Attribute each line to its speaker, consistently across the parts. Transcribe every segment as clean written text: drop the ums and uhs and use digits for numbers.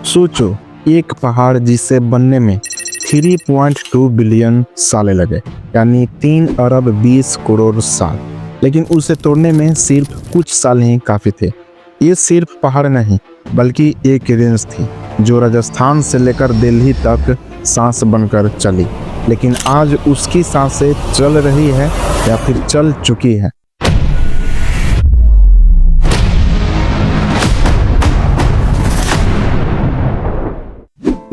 Speaker 1: सोचो, एक पहाड़ जिसे बनने में 3.2 बिलियन साल लगे, यानी 3 अरब 20 करोड़ साल, लेकिन उसे तोड़ने में सिर्फ कुछ साल ही काफी थे। ये सिर्फ पहाड़ नहीं बल्कि एक रेंज थी जो राजस्थान से लेकर दिल्ली तक सांस बनकर चली, लेकिन आज उसकी सांसें चल रही है या फिर चल चुकी है।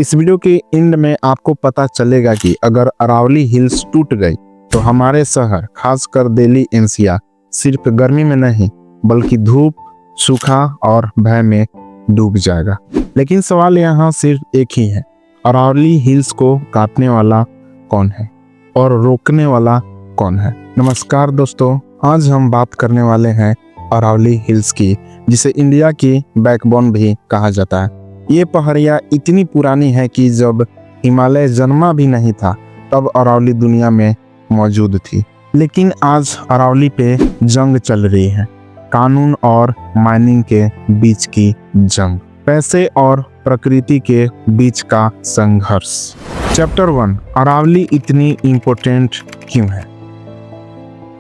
Speaker 1: इस वीडियो के एंड में आपको पता चलेगा कि अगर अरावली हिल्स टूट गई तो हमारे शहर खासकर दिल्ली एनसीआर सिर्फ गर्मी में नहीं बल्कि धूप, सूखा और भय में डूब जाएगा। लेकिन सवाल यहाँ सिर्फ एक ही है, अरावली हिल्स को काटने वाला कौन है और रोकने वाला कौन है। नमस्कार दोस्तों, आज हम बात करने वाले हैं अरावली हिल्स की, जिसे इंडिया की बैकबोन भी कहा जाता है। ये पहाड़ियाँ इतनी पुरानी है कि जब हिमालय जन्मा भी नहीं था तब अरावली दुनिया में मौजूद थी। लेकिन आज अरावली पे जंग चल रही है, कानून और माइनिंग के बीच की जंग, पैसे और प्रकृति के बीच का संघर्ष। चैप्टर 1, अरावली इतनी इम्पोर्टेंट क्यों है।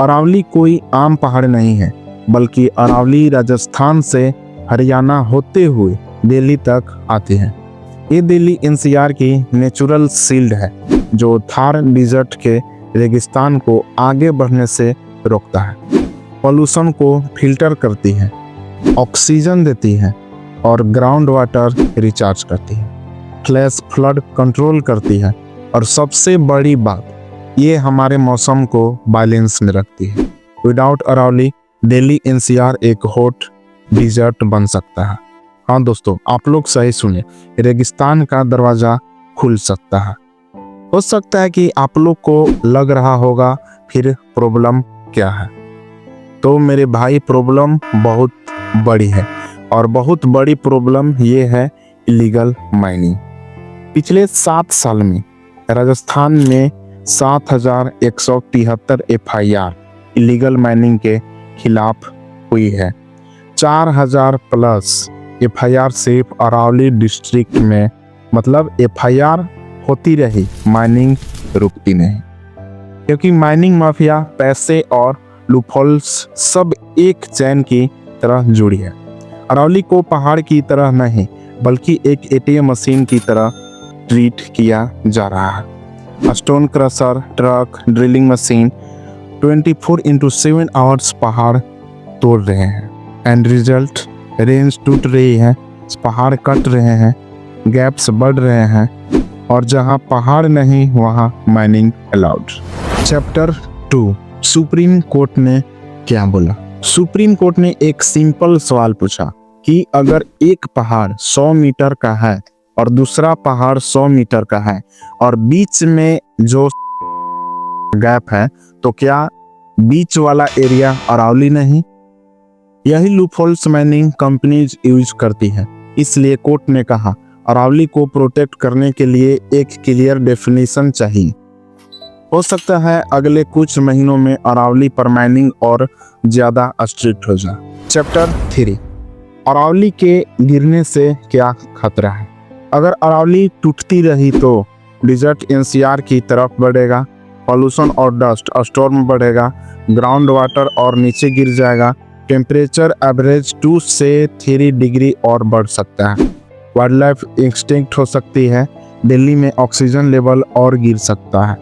Speaker 1: अरावली कोई आम पहाड़ नहीं है, बल्कि अरावली राजस्थान से हरियाणा होते हुए दिल्ली तक आती है। ये दिल्ली एनसीआर की नेचुरल शील्ड है जो थार डिजर्ट के रेगिस्तान को आगे बढ़ने से रोकता है, पॉल्यूशन को फिल्टर करती है, ऑक्सीजन देती है और ग्राउंड वाटर रिचार्ज करती है, फ्लैश फ्लड कंट्रोल करती है और सबसे बड़ी बात, ये हमारे मौसम को बैलेंस में रखती है। विदाउट अरावली दिल्ली एनसीआर एक हॉट डिजर्ट बन सकता है। हाँ दोस्तों, आप लोग सही सुने, रेगिस्तान का दरवाजा खुल सकता है। हो सकता है कि आप लोग को लग रहा होगा फिर प्रॉब्लम क्या है। तो मेरे भाई, प्रॉब्लम बहुत बड़ी है और बहुत बड़ी प्रॉब्लम ये है इलीगल माइनिंग। पिछले 7 साल में राजस्थान में 7,173 FIR इलीगल माइनिंग के खिलाफ हुई है। 4,000 प्लस FIR सिर्फ अरावली डिस्ट्रिक्ट में, मतलब FIR होती रही, माइनिंग रुकती नहीं, क्योंकि माइनिंग माफिया, पैसे और लूपहोल्स सब एक चैन की तरह जुड़ी है। अरावली को पहाड़ की तरह नहीं बल्कि एक ATM मशीन की तरह ट्रीट किया जा रहा है। Stone crusher, truck, drilling machine 24/7 hours पहाड़ तोड़ रहे हैं। एंड रिजल्ट, रेंज टूट रही है, पहाड़ कट रहे हैं, गैप्स बढ़ रहे हैं और जहां पहाड़ नहीं वहां mining allowed. Chapter 2, supreme court ने क्या बोला। सुप्रीम कोर्ट ने एक सिंपल सवाल पूछा कि अगर एक पहाड़ 100 मीटर का है और दूसरा पहाड़ 100 मीटर का है और बीच में जो गैप है, तो क्या बीच वाला एरिया अरावली नहीं। यही लूपहोल्स माइनिंग कंपनीज यूज करती है। इसलिए कोर्ट ने कहा, अरावली को प्रोटेक्ट करने के लिए एक क्लियर डेफिनेशन चाहिए। हो सकता है अगले कुछ महीनों में अरावली पर माइनिंग और ज्यादा स्ट्रिक्ट हो जाए। चैप्टर 3, अरावली के गिरने से क्या खतरा है। अगर अरावली टूटती रही तो डिजर्ट एनसीआर की तरफ बढ़ेगा, पॉल्यूशन और डस्ट स्टॉर्म बढ़ेगा, ग्राउंड वाटर और नीचे गिर जाएगा, टेम्परेचर एवरेज 2 से 3 डिग्री और बढ़ सकता है, वाइल्ड लाइफ एक्सटिंक्ट हो सकती है, दिल्ली में ऑक्सीजन लेवल और गिर सकता है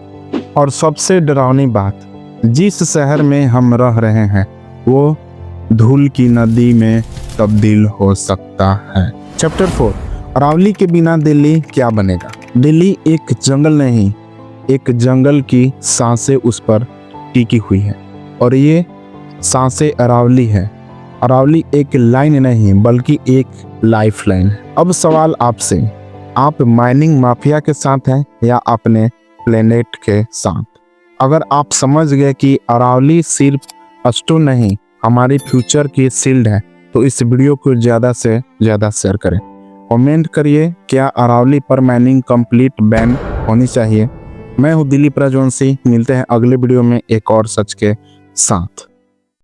Speaker 1: और सबसे डरावनी बात, जिस शहर में हम रह रहे हैं वो धूल की नदी में तब्दील हो सकता है। चैप्टर 4, अरावली के बिना दिल्ली क्या बनेगा। दिल्ली एक जंगल नहीं, एक जंगल की सांसें उस पर टिकी हुई है और ये सांसें अरावली है। अरावली एक लाइन नहीं बल्कि एक लाइफ लाइन है। अब सवाल आपसे, आप माइनिंग माफिया के साथ हैं या अपने प्लेनेट के साथ। अगर आप समझ गए कि अरावली सिर्फ स्टोन नहीं हमारी फ्यूचर की शील्ड है, तो इस वीडियो को ज़्यादा से ज़्यादा शेयर करें। कमेंट करिए, क्या अरावली पर माइनिंग कंप्लीट बैन होनी चाहिए। मैं हूँ दिलीप राजवंशी, मिलते हैं अगले वीडियो में एक और सच के साथ।